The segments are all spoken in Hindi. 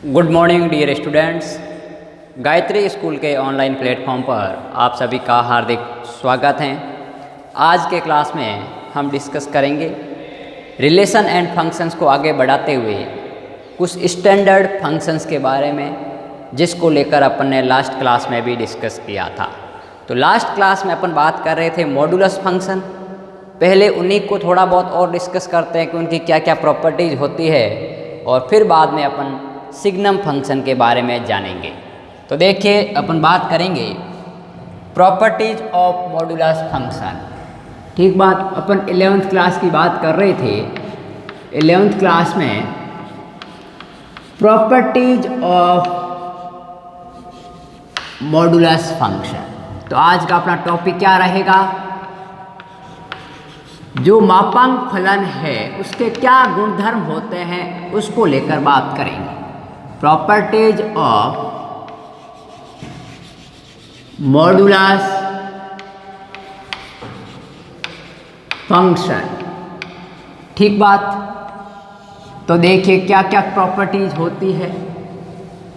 Good morning dear students. Gayatri school के ऑनलाइन प्लेटफॉर्म पर आप सभी का हार्दिक स्वागत है। आज के क्लास में हम डिस्कस करेंगे रिलेशन एंड फंक्शंस को आगे बढ़ाते हुए कुछ स्टैंडर्ड फंक्शंस के बारे में, जिसको लेकर अपन ने लास्ट क्लास में भी डिस्कस किया था। तो लास्ट क्लास में अपन बात कर रहे थे मॉडुलस फंक्शन। पहले उन्हीं को थोड़ा बहुत और डिस्कस करते हैं कि उनकी क्या क्या प्रॉपर्टीज़ होती है, और फिर बाद में अपन सिग्नम फंक्शन के बारे में जानेंगे। तो देखिए, अपन बात करेंगे प्रॉपर्टीज ऑफ मॉडुलस फंक्शन। ठीक बात, अपन 11th क्लास की बात कर रहे थे। 11th क्लास में प्रॉपर्टीज ऑफ मॉडुलस फंक्शन। तो आज का अपना टॉपिक क्या रहेगा? जो मापांक फलन है उसके क्या गुणधर्म होते हैं, उसको लेकर बात करेंगे। Properties of modulus function. ठीक बात। तो देखिए क्या क्या प्रॉपर्टीज होती है।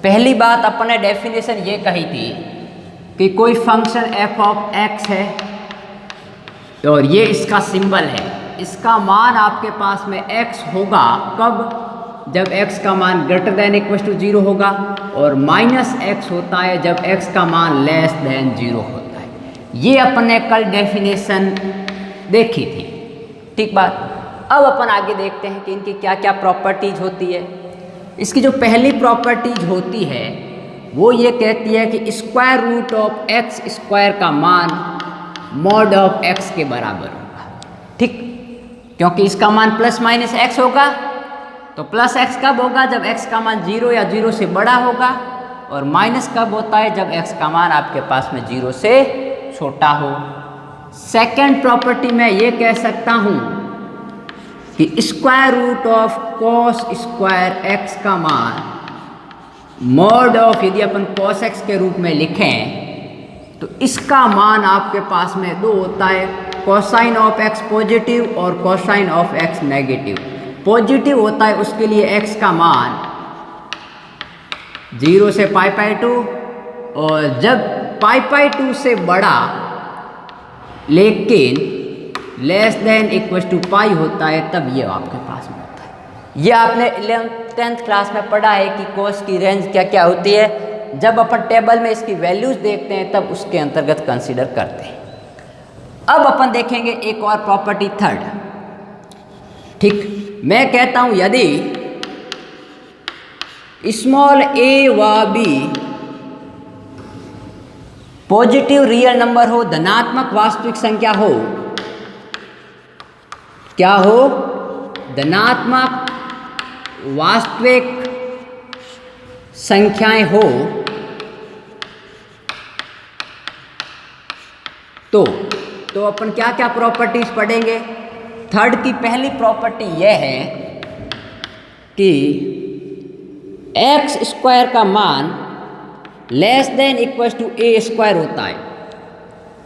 पहली बात अपन ने डेफिनेशन ये कही थी कि कोई फंक्शन f ऑफ x है और ये इसका सिंबल है। इसका मान आपके पास में x होगा कब? जब x का मान ग्रेटर देन इक्वल टू 0 होगा, और माइनस x होता है जब x का मान लेस देन 0 होता है। ये अपन ने कल डेफिनेशन देखी थी। ठीक बात। अब अपन आगे देखते हैं कि इनकी क्या क्या प्रॉपर्टीज होती है। इसकी जो पहली प्रॉपर्टीज होती है वो ये कहती है कि square root of X square का मान मॉड ऑफ x के बराबर होगा। ठीक, क्योंकि इसका मान प्लस माइनस x होगा। तो प्लस x कब होगा? जब x का मान 0 या 0 से बड़ा होगा, और माइनस कब होता है? जब x का मान आपके पास में 0 से छोटा हो। सेकेंड प्रॉपर्टी में ये कह सकता हूँ कि square root of cos square x का मान मॉड ऑफ, यदि अपन कॉस x के रूप में लिखें तो इसका मान आपके पास में 2 होता है। कोसाइन ऑफ x पॉजिटिव और cosine of x negative. Positive होता है उसके लिए x का मान 0 से π/2, और जब π/2 से बड़ा लेकिन लेस देन इक्वल टू पाई होता है, तब ये आपके पास में होता है। ये आपने 10th क्लास में पढ़ा है कि कोस की रेंज क्या क्या होती है। जब अपन टेबल में इसकी वैल्यूज देखते हैं तब उसके अंतर्गत कंसीडर करते हैं। अब अपन देखेंगे एक और प्रॉपर्टी, थर्ड। ठीक, मैं कहता हूं यदि स्मॉल a व b पॉजिटिव रियल नंबर हो, धनात्मक वास्तविक संख्या हो, क्या हो? धनात्मक वास्तविक संख्याएं हो, तो अपन क्या क्या प्रॉपर्टीज पढ़ेंगे। थर्ड की पहली प्रॉपर्टी यह है कि एक्स स्क्वायर का मान less than equal to A square होता है।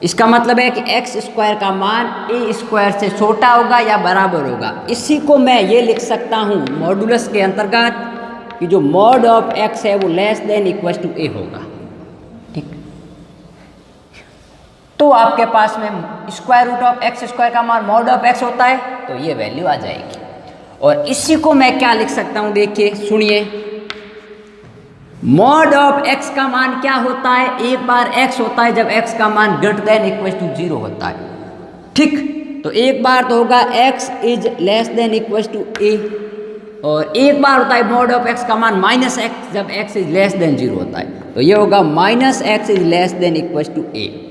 इसका मतलब है कि एक्स स्क्वायर का मान ए स्क्वायर से छोटा होगा या बराबर होगा। इसी को मैं ये लिख सकता हूँ मॉडुलस के अंतर्गत कि जो मॉड ऑफ एक्स है वो less than equal to A होगा। ठीक, तो आपके पास में square root of X square का मान मॉड ऑफ एक्स होता है, तो ये वैल्यू आ जाएगी। और इसी को मैं क्या लिख सकता हूँ, देखिए सुनिए। मॉड ऑफ एक्स का मान क्या होता है? एक बार एक्स होता है जब एक्स का मान ग्रेटर देन इक्वल टू 0 होता है। ठीक, तो एक बार तो होगा X is less than equal to A, और एक बार होता है मॉड ऑफ एक्स का मान माइनस एक्स जब एक्स इज लेस देन 0 होता है। तो ये होगा minus X is less than equal to A.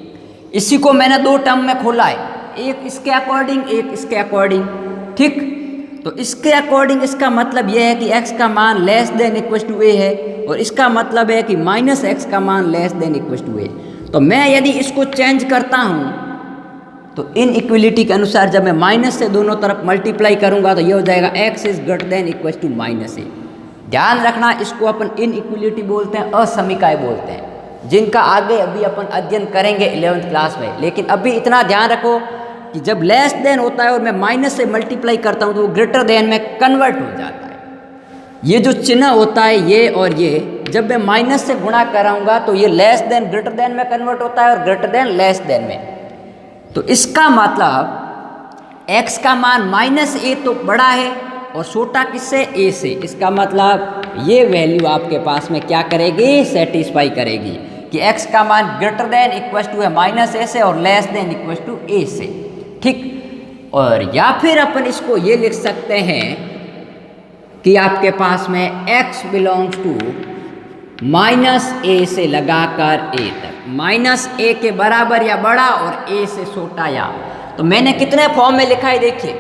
इसी को मैंने 2 टर्म में खोला है, एक इसके अकॉर्डिंग, एक इसके अकॉर्डिंग। ठीक, तो इसके अकॉर्डिंग इसका मतलब यह है कि x का मान लेस देन इक्वल टू ए है, और इसका मतलब है कि माइनस एक्स का मान लेस देन इक्वल टू ए। तो मैं यदि इसको चेंज करता हूँ तो इन इक्वलिटी के अनुसार जब मैं माइनस से दोनों तरफ मल्टीप्लाई करूँगा तो ये हो जाएगा x is greater than equal to minus A. ध्यान रखना, इसको अपन इन इक्वलिटी बोलते हैं, असमीकाय बोलते हैं, जिनका आगे अभी अपन अध्ययन करेंगे 11th क्लास में। लेकिन अभी इतना ध्यान रखो कि जब लेस देन होता है और मैं माइनस से मल्टीप्लाई करता हूँ तो वो ग्रेटर देन में कन्वर्ट हो जाता है। ये जो चिन्ह होता है ये और ये, जब मैं माइनस से गुणा कराऊंगा तो ये लेस देन ग्रेटर देन में कन्वर्ट होता है और ग्रेटर देन लेस देन में। तो इसका मतलब x का मान -a तो बड़ा है और छोटा किससे, a से। इसका मतलब ये वैल्यू आपके पास में क्या करेगी, सेटिस्फाई करेगी कि x का मान ग्रेटर देन इक्वल टू है -a से और less than equal to a से। ठीक, और या फिर अपन इसको ये लिख सकते हैं कि आपके पास में x बिलोंग्स टू -a से लगाकर a तक, -a के बराबर या बड़ा और a से छोटा या। तो मैंने कितने फॉर्म में लिखा है देखिए,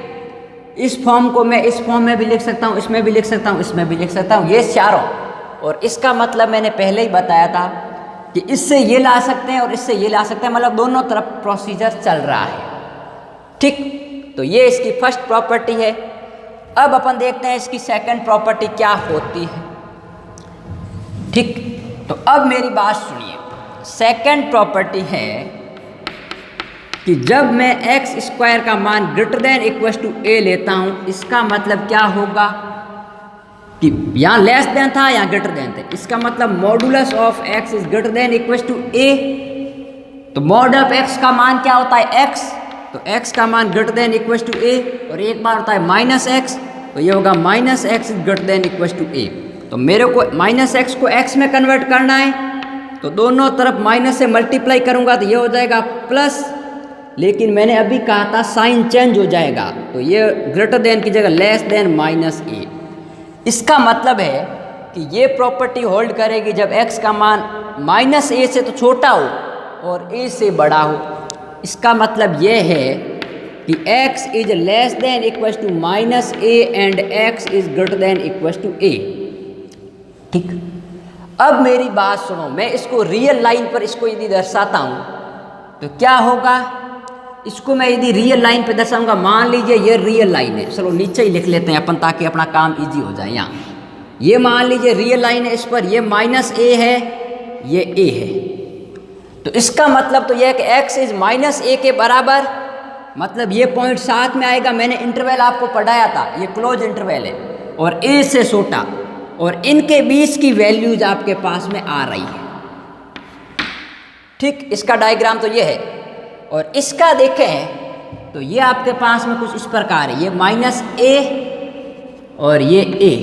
इस फॉर्म को मैं इस फॉर्म में भी लिख सकता हूँ, इसमें भी लिख सकता हूँ, इसमें भी लिख सकता हूँ, ये चारों। और इसका मतलब मैंने पहले ही बताया था कि इससे ये ला सकते हैं और इससे ये ला सकते हैं, मतलब दोनों तरफ प्रोसीजर चल रहा है। ठीक, तो ये इसकी फर्स्ट प्रॉपर्टी है। अब अपन देखते हैं इसकी सेकंड प्रॉपर्टी क्या होती है। ठीक, तो अब मेरी बात सुनिए। सेकंड प्रॉपर्टी है कि जब मैं एक्स स्क्वायर का मान greater than equal to a लेता हूं, इसका मतलब क्या होगा कि यहाँ लेस देन था, यहाँ ग्रेटर देन थे। इसका मतलब modulus of x is greater than equal to a। तो मॉड ऑफ x का मान क्या होता है, x। तो x का मान greater than equal to a और एक बार होता है -x, तो ये होगा -x is greater than equal to a। तो मेरे को -x को x में कन्वर्ट करना है, तो दोनों तरफ माइनस से मल्टीप्लाई करूंगा तो ये हो जाएगा प्लस, लेकिन मैंने अभी कहा था साइन चेंज हो जाएगा, तो ये ग्रेटर देन की जगह लेस देन -a। इसका मतलब है कि ये प्रॉपर्टी होल्ड करेगी जब x का मान -a से तो छोटा हो और a से बड़ा हो। इसका मतलब ये है कि x is less than equal to -a and x is greater than equal to a। ठीक, अब मेरी बात सुनो, मैं इसको रियल लाइन पर इसको यदि दर्शाता हूं तो क्या होगा। इसको मैं यदि रियल लाइन पे दर्शाऊंगा, मान लीजिए ये रियल लाइन है, चलो नीचे ही लिख लेते हैं अपन ताकि अपना काम इजी हो जाए। यहाँ ये मान लीजिए रियल लाइन है, इस पर ये -a है, ये a है। तो इसका मतलब तो यह है कि x इज -a के बराबर, मतलब ये पॉइंट साथ में आएगा। मैंने इंटरवल आपको पढ़ाया था, ये क्लोज इंटरवल है और a से छोटा, और इनके बीच की वैल्यूज आपके पास में आ रही है। ठीक, इसका डायग्राम तो ये है। और इसका देखें तो ये आपके पास में कुछ इस प्रकार है, ये -a और ये a।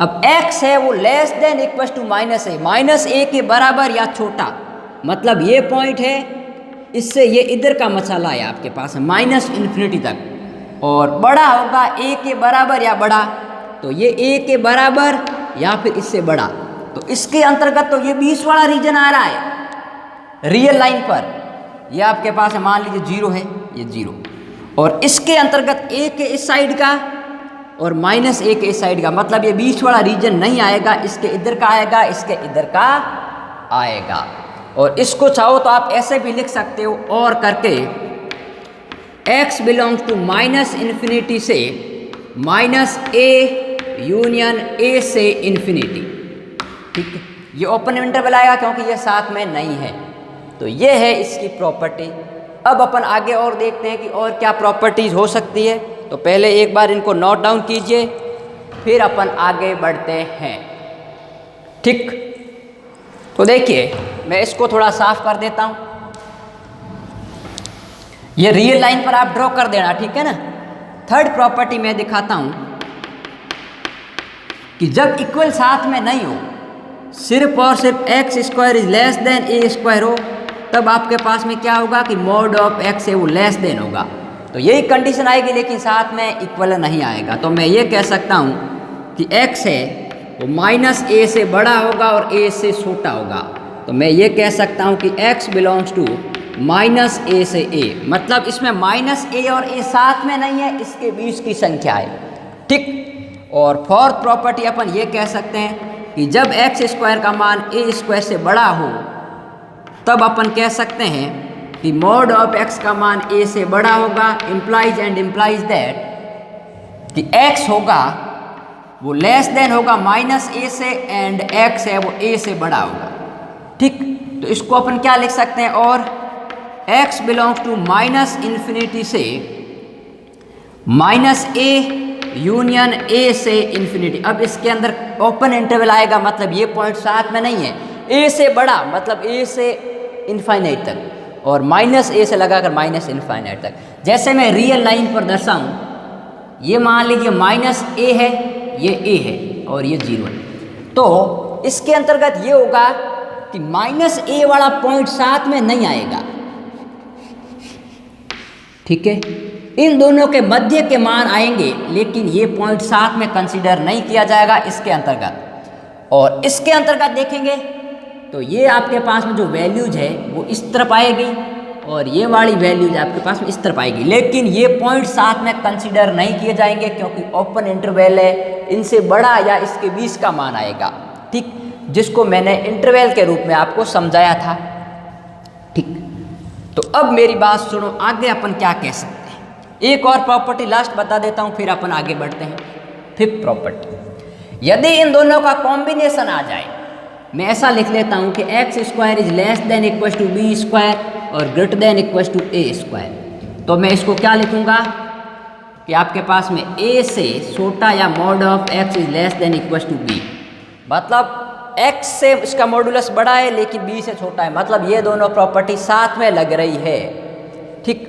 अब x है वो less than equal to -a के बराबर या छोटा, मतलब ये पॉइंट है, इससे ये इधर का मसाला है आपके पास -∞ तक, और बड़ा होगा a के बराबर या बड़ा, तो ये a के बराबर या फिर इससे बड़ा। तो इसके अंतर्गत तो ये 20 वाला रीजन आ रहा है रियल लाइन पर, ये आपके पास है, मान लीजिए 0 है, ये 0, और इसके अंतर्गत a के इस साइड का और -a के इस साइड का, मतलब ये 20 वाला रीजन नहीं आएगा, इसके इधर का आएगा, इसके इधर का आएगा। और इसको चाहो तो आप ऐसे भी लिख सकते हो और करके, x बिलोंग्स टू -∞ से -a यूनियन a से इन्फिनिटी। ठीक है, ये ओपन इंटरवल आएगा क्योंकि ये साथ में नहीं है। तो ये है इसकी प्रॉपर्टी। अब अपन आगे और देखते हैं कि और क्या प्रॉपर्टीज हो सकती है। तो पहले एक बार इनको नोट डाउन कीजिए, फिर अपन आगे बढ़ते हैं। ठीक, तो देखिए मैं इसको थोड़ा साफ कर देता हूं। ये रियल लाइन पर आप ड्रॉ कर देना, ठीक है ना। थर्ड प्रॉपर्टी मैं दिखाता हूं कि जब इक्वल साथ में नहीं हो, सिर्फ और सिर्फ x square is less then a square हो, तब आपके पास में क्या होगा कि मॉड ऑफ x है वो लेस देन होगा। तो यही कंडीशन आएगी, लेकिन साथ में इक्वल नहीं आएगा। तो मैं ये कह सकता हूँ कि x है वो -a से बड़ा होगा और a से छोटा होगा। तो मैं ये कह सकता हूँ कि x बिलोंग्स टू -a से a, मतलब इसमें -a और a साथ में नहीं है, इसके बीच की संख्या है। ठीक, और फोर्थ प्रॉपर्टी अपन ये कह सकते हैं कि जब x स्क्वायर का मान a स्क्वायर से बड़ा हो, तब अपन कह सकते हैं कि मॉड ऑफ x का मान a से बड़ा होगा, इम्प्लाइज दैट कि x होगा वो लेस देन होगा -a से, एंड x है वो a से बड़ा होगा। ठीक, तो इसको अपन क्या लिख सकते हैं, और x बिलोंग्स टू -∞ से -a यूनियन ए से इन्फिनिटी। अब इसके अंदर ओपन इंटरवल आएगा, मतलब ये पॉइंट साथ में नहीं है। ए से बड़ा मतलब ए से इनफाइनाइट तक, और माइनस ए से लगाकर माइनस इनफाइनाइट तक। जैसे मैं रियल लाइन पर दर्शाऊं, ये मान लीजिए माइनस ए है, ये ए है और ये 0 है, तो इसके अंतर्गत ये होगा कि माइनस ए वाला पॉइंट साथ में नहीं आएगा। ठीक है, इन दोनों के मध्य के मान आएंगे, लेकिन ये पॉइंट साथ में कंसीडर नहीं किया जाएगा इसके अंतर्गत। और इसके अंतर्गत देखेंगे तो ये आपके पास में जो वैल्यूज है वो इस तरफ आएगी, और ये वाली वैल्यूज आपके पास में इस तरफ आएगी, लेकिन ये पॉइंट साथ में कंसीडर नहीं किए जाएंगे क्योंकि ओपन इंटरवल है, इनसे बड़ा या इसके बीच का मान आएगा। ठीक, जिसको मैंने इंटरवल के रूप में आपको समझाया था। ठीक, तो अब मेरी बात सुनो, आगे अपन क्या कह सकते हैं। एक और प्रॉपर्टी लास्ट बता देता हूँ, फिर अपन आगे बढ़ते हैं। फिफ्थ प्रॉपर्टी, यदि इन दोनों का कॉम्बिनेशन आ जाए, मैं ऐसा लिख लेता हूँ कि X square is less than equal to B square और greater than equal to A square, तो मैं इसको क्या लिखूँगा कि आपके पास में ए से छोटा या mod of X is less than equal to B, मतलब x से इसका मॉडुलस बड़ा है लेकिन b से छोटा है, मतलब ये दोनों प्रॉपर्टी साथ में लग रही है। ठीक,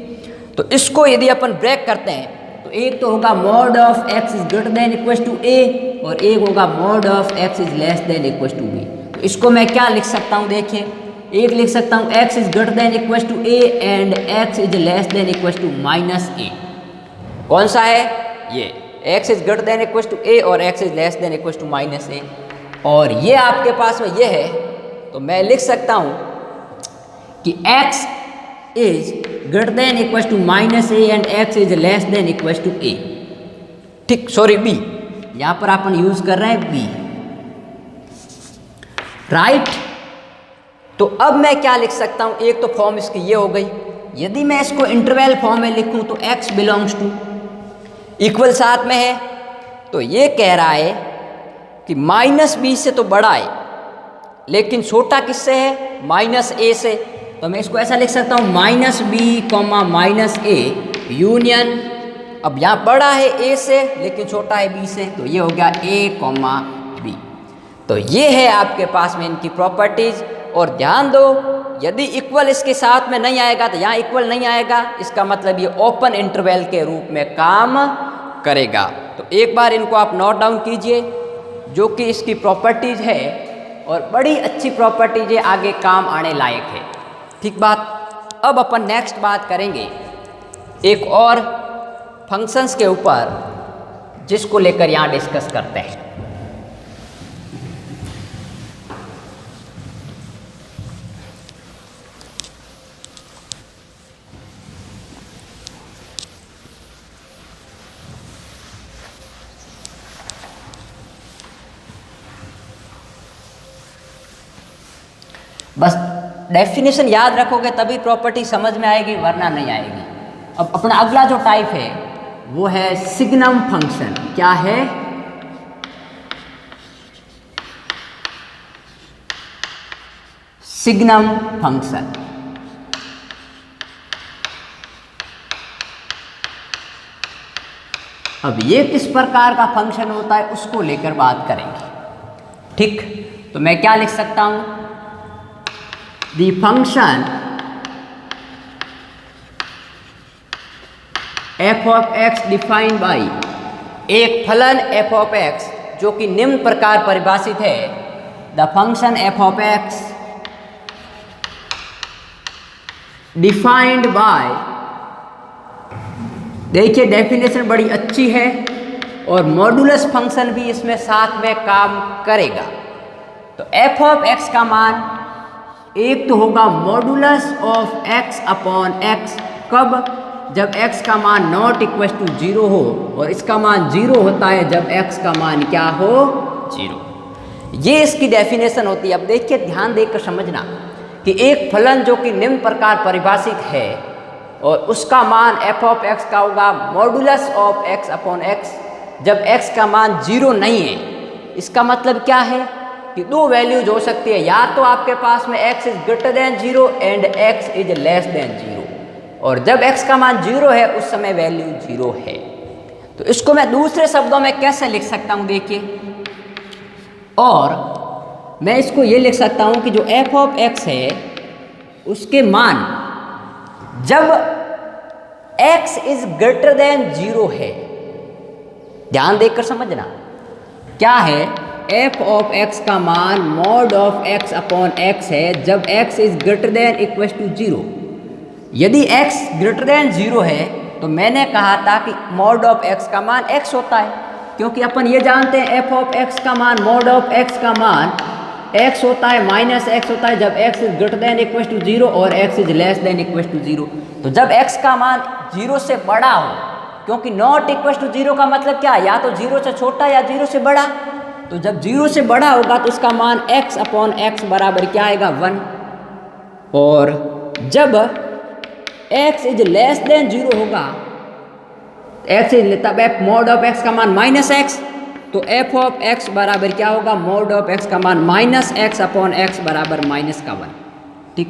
तो इसको यदि अपन ब्रेक करते हैं तो एक तो होगा mod of x is greater than equal to a और एक होगा mod of x is less than equal to b। तो इसको मैं क्या लिख सकता हूँ, देखिए, एक लिख सकता हूँ x is greater than equal to a and x is less than equal to minus a। कौन सा है ये, x is greater than equal to a और x is less than equal to minus a, और ये आपके पास में ये है, तो मैं लिख सकता हूँ कि x is greater than equal to minus a and x is less than equal to a। ठीक, सॉरी b, यहाँ पर अपन यूज कर रहे हैं b, राइट। तो अब मैं क्या लिख सकता हूँ, एक तो फॉर्म इसकी ये हो गई। यदि मैं इसको इंटरवल फॉर्म में लिखूँ तो x बिलोंग्स टू इक्वल साथ में है, तो ये कह रहा है कि माइनस बी से तो बड़ा है लेकिन छोटा किससे है, माइनस ए से। तो मैं इसको ऐसा लिख सकता हूँ minus B comma minus A union, अब यहाँ बड़ा है ए से लेकिन छोटा है बी से, तो ये हो गया ए कॉमा बी। तो ये है आपके पास में इनकी प्रॉपर्टीज। और ध्यान दो, यदि इक्वल इसके साथ में नहीं आएगा तो यहाँ इक्वल नहीं आएगा, इसका मतलब ये ओपन इंटरवल के रूप में काम करेगा। तो एक बार इनको आप नोट डाउन कीजिए, जो कि इसकी प्रॉपर्टीज है और बड़ी अच्छी प्रॉपर्टीज है, आगे काम आने लायक है। ठीक बात। अब अपन नेक्स्ट बात करेंगे एक और फंक्शंस के ऊपर, जिसको लेकर यहाँ डिस्कस करते हैं। बस डेफिनेशन याद रखोगे तभी प्रॉपर्टी समझ में आएगी, वरना नहीं आएगी। अब अपना अगला जो टाइप है वो है सिग्नम फंक्शन। क्या है, सिग्नम फंक्शन। अब ये किस प्रकार का फंक्शन होता है उसको लेकर बात करेंगे। ठीक, तो मैं क्या लिख सकता हूं, the function f of x defined by, एक फलन f of x जो कि निम्न प्रकार परिभाषित है, the function f of x defined by, देखिए डेफिनेशन बड़ी अच्छी है और मॉडुलस फंक्शन भी इसमें साथ में काम करेगा। तो f of x का मान एक तो होगा modulus of x upon x, कब, जब x का मान नॉट इक्वल टू 0 हो, और इसका मान 0 होता है जब x का मान क्या हो, 0। ये इसकी डेफिनेशन होती है। अब देखिए ध्यान देकर समझना कि एक फलन जो कि निम्न प्रकार परिभाषित है और उसका मान f ऑफ x का होगा modulus of x upon x, जब x का मान 0 नहीं है। इसका मतलब क्या है कि दो वैल्यूज हो सकती है, या तो आपके पास में x is greater then 0 and x is less than 0, और जब x का मान 0 है उस समय वैल्यू 0 है। तो इसको मैं दूसरे शब्दों में कैसे लिख सकता हूँ देखिए, और मैं इसको ये लिख सकता हूँ कि जो एफ ऑफ एक्स है उसके मान जब x इज ग्रेटर देन 0 है, ध्यान देकर समझना क्या है, एफ ऑफ एक्स का मान mod of x upon x है जब x is greater than equal to 0। यदि x ग्रेटर देन 0 है तो मैंने कहा था कि मॉड ऑफ x का मान x होता है, क्योंकि अपन ये जानते हैं एफ ऑफ एक्स का मान मॉड ऑफ x का मान x होता है माइनस x होता है जब x is greater than equal to 0 और x is less than equal to 0। तो जब x का मान 0 से बड़ा हो, क्योंकि नॉट इक्वल टू 0 का मतलब क्या, या तो 0 से छोटा या 0 से बड़ा, तो जब 0 से बड़ा होगा तो उसका मान x अपॉन x बराबर क्या आएगा 1, और जब x इज लेस देन 0 होगा, x इज तब f मॉड ऑफ x का मान माइनस x, तो f ऑफ x बराबर क्या होगा, मॉड ऑफ x का मान माइनस x अपॉन x बराबर माइनस का 1। ठीक,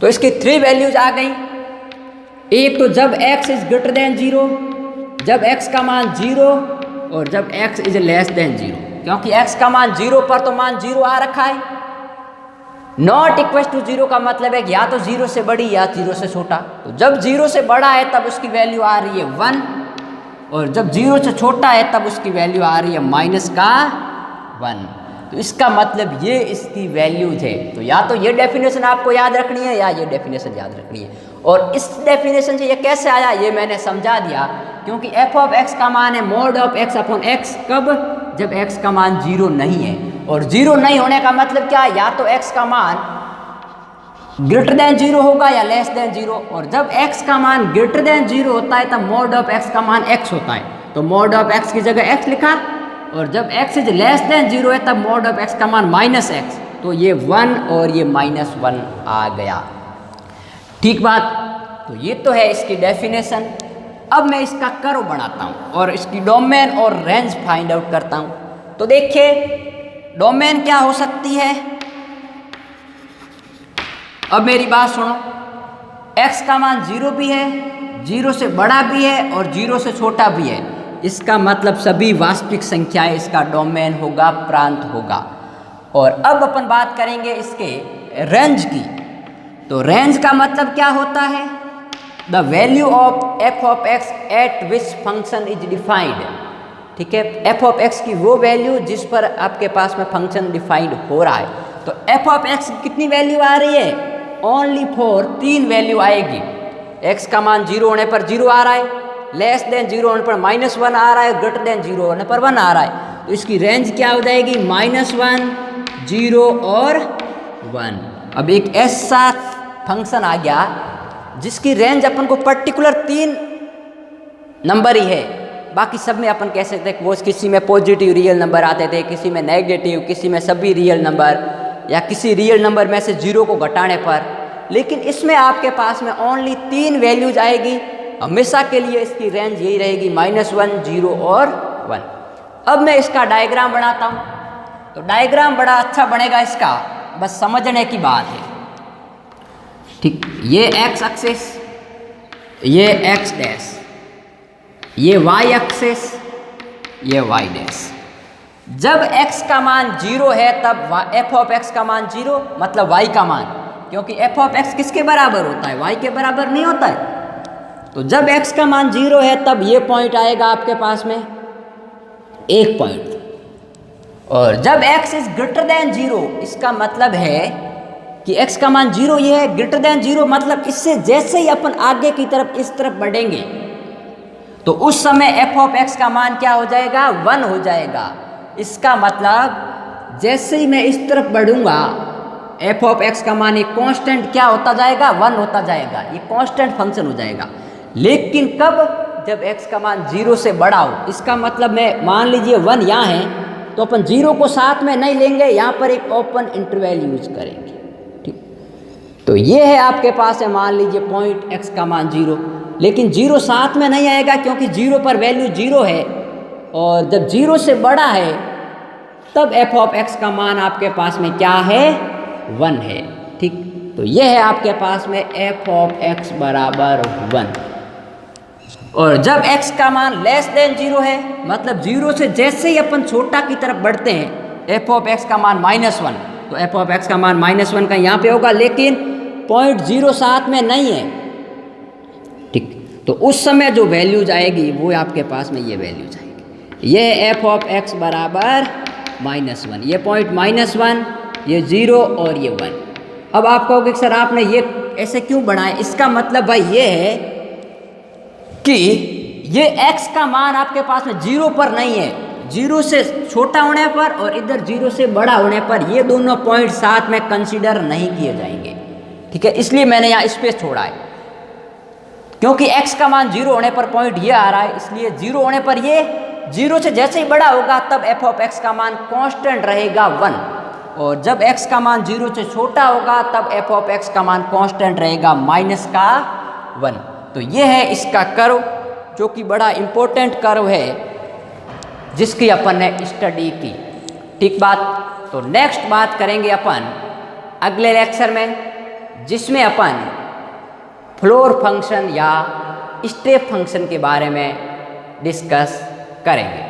तो इसकी 3 वैल्यूज आ गई। एक तो जब x इज ग्रेटर देन 0, जब x का मान 0 और जब x इज लेस देन 0, क्योंकि x का मान 0 पर तो मान 0 आ रखा है, नॉट इक्वल टू 0 का मतलब है या तो 0 से बड़ी या 0 से छोटा। तो जब 0 से बड़ा है तब उसकी वैल्यू आ रही है 1, और जब 0 से छोटा है तब उसकी वैल्यू आ रही है माइनस का 1। तो इसका मतलब ये इसकी वैल्यूज है। तो या तो ये डेफिनेशन आपको याद रखनी है या ये डेफिनेशन याद रखनी है। और इस डेफिनेशन से ये कैसे आया ये मैंने समझा दिया, क्योंकि एफ ऑफ एक्स का मान है mod of x upon x, कब, जब एक्स का मान 0 नहीं है। और 0 नहीं होने का मतलब क्या, या तो एक्स का मान ग्रेटर देन 0 होगा या लेस देन 0, और जब x का मान ग्रेटर देन 0 होता है तब मॉड ऑफ x का मान x होता है, तो मॉड ऑफ x की जगह x लिखा, और जब x इज लेस देन 0 है तब मॉड ऑफ x का मान माइनस x, तो ये 1 और ये माइनस 1 आ गया। ठीक बात, तो ये तो है इसकी डेफिनेशन। अब मैं इसका कर्व बनाता हूँ और इसकी डोमेन और रेंज फाइंड आउट करता हूँ। तो देखिए डोमेन क्या हो सकती है, अब मेरी बात सुनो, x का मान 0 भी है, 0 से बड़ा भी है और 0 से छोटा भी है, इसका मतलब सभी वास्तविक संख्याएं इसका डोमेन होगा, प्रांत होगा। और अब अपन बात करेंगे इसके रेंज की। तो रेंज का मतलब क्या होता है, the value of F of x eight which function is defined. ठीक है, एफ ऑफ एक्स की वो वैल्यू जिस पर आपके पास में फंक्शन डिफाइंड हो रहा है। तो एफ ऑफ एक्स की कितनी वैल्यू आ रही है, ओनली फॉर 3 वैल्यू आएगी। x का मान 0 होने पर 0 आ रहा है, लेस देन 0 होने पर -1 आ रहा है, ग्रेटर देन 0 होने पर 1 आ रहा है। तो इसकी रेंज क्या हो जाएगी, -1, 0 और 1। अब एक ऐसा फंक्शन आ गया जिसकी रेंज अपन को पर्टिकुलर 3 नंबर ही है, बाकी सब में अपन कह सकते हैं वो किसी में पॉजिटिव रियल नंबर आते थे, किसी में नेगेटिव, किसी में सभी रियल नंबर, या किसी रियल नंबर में से 0 को घटाने पर। लेकिन इसमें आपके पास में ओनली 3 वैल्यूज आएगी, हमेशा के लिए इसकी रेंज यही रहेगी, -1, 0 और 1। अब मैं इसका डायग्राम बनाता हूँ। तो डायग्राम बड़ा अच्छा बनेगा इसका, बस समझने की बात है। ठीक, ये x एक्सिस, ये x डैश, ये y एक्सिस, ये y डैश। जब x का मान 0 है तब f ऑफ x का मान 0, मतलब y का मान, क्योंकि f ऑफ x किसके बराबर होता है, y के बराबर नहीं होता है। तो जब x का मान 0 है तब ये पॉइंट आएगा आपके पास में, एक पॉइंट। और जब x इज ग्रेटर देन 0, इसका मतलब है कि x का मान 0 ये है, ग्रेटर देन 0 मतलब इससे जैसे ही अपन आगे की तरफ इस तरफ बढ़ेंगे तो उस समय f ऑफ x का मान क्या हो जाएगा, 1 हो जाएगा। इसका मतलब जैसे ही मैं इस तरफ बढ़ूंगा f ऑफ x का मान एक कांस्टेंट क्या होता जाएगा, 1 होता जाएगा, ये कांस्टेंट फंक्शन हो जाएगा। लेकिन कब, जब x का मान 0 से बड़ा हो। इसका मतलब मैं मान लीजिए 1 यहाँ है तो अपन 0 को साथ में नहीं लेंगे, यहाँ पर एक ओपन इंटरवल यूज करेंगे। ठीक, तो ये है आपके पास है, मान लीजिए पॉइंट x का मान 0, लेकिन 0 साथ में नहीं आएगा क्योंकि 0 पर वैल्यू 0 है, और जब 0 से बड़ा है तब f ऑफ x का मान आपके पास में क्या है, 1 है। ठीक, तो यह है आपके पास में f ऑफ x बराबर 1। और जब x का मान लेस देन 0 है, मतलब 0 से जैसे ही अपन छोटा की तरफ बढ़ते हैं, f ऑफ x का मान -1, तो f ऑफ x का मान -1 का यहाँ पे होगा, लेकिन 0.07 में नहीं है, ठीक। तो उस समय जो वैल्यूज आएगी वो आपके पास में ये वैल्यूज आएगी, ये f ऑफ x बराबर -1, ये पॉइंट -1, ये 0 और ये 1। अब आप कहोगे सर आपने ये ऐसे क्यों बढ़ाया, इसका मतलब भाई ये है कि ये x का मान आपके पास में 0 पर नहीं है, 0 से छोटा होने पर और इधर 0 से बड़ा होने पर ये दोनों पॉइंट साथ में कंसीडर नहीं किए जाएंगे, ठीक है। इसलिए मैंने यहाँ स्पेस छोड़ा है, क्योंकि x का मान 0 होने पर पॉइंट ये आ रहा है, इसलिए 0 होने पर ये 0 से जैसे ही बड़ा होगा तब f ऑफ x का मान कांस्टेंट रहेगा 1, और जब x का मान 0 से छोटा होगा तब f ऑफ x का मान कांस्टेंट रहेगा -1। तो ये है इसका कर्व, जो कि बड़ा इम्पोर्टेंट कर्व है जिसकी अपन ने स्टडी की, ठीक बात। तो नेक्स्ट बात करेंगे अपन अगले लेक्चर में, जिसमें अपन फ्लोर फंक्शन या स्टेप फंक्शन के बारे में डिस्कस करेंगे।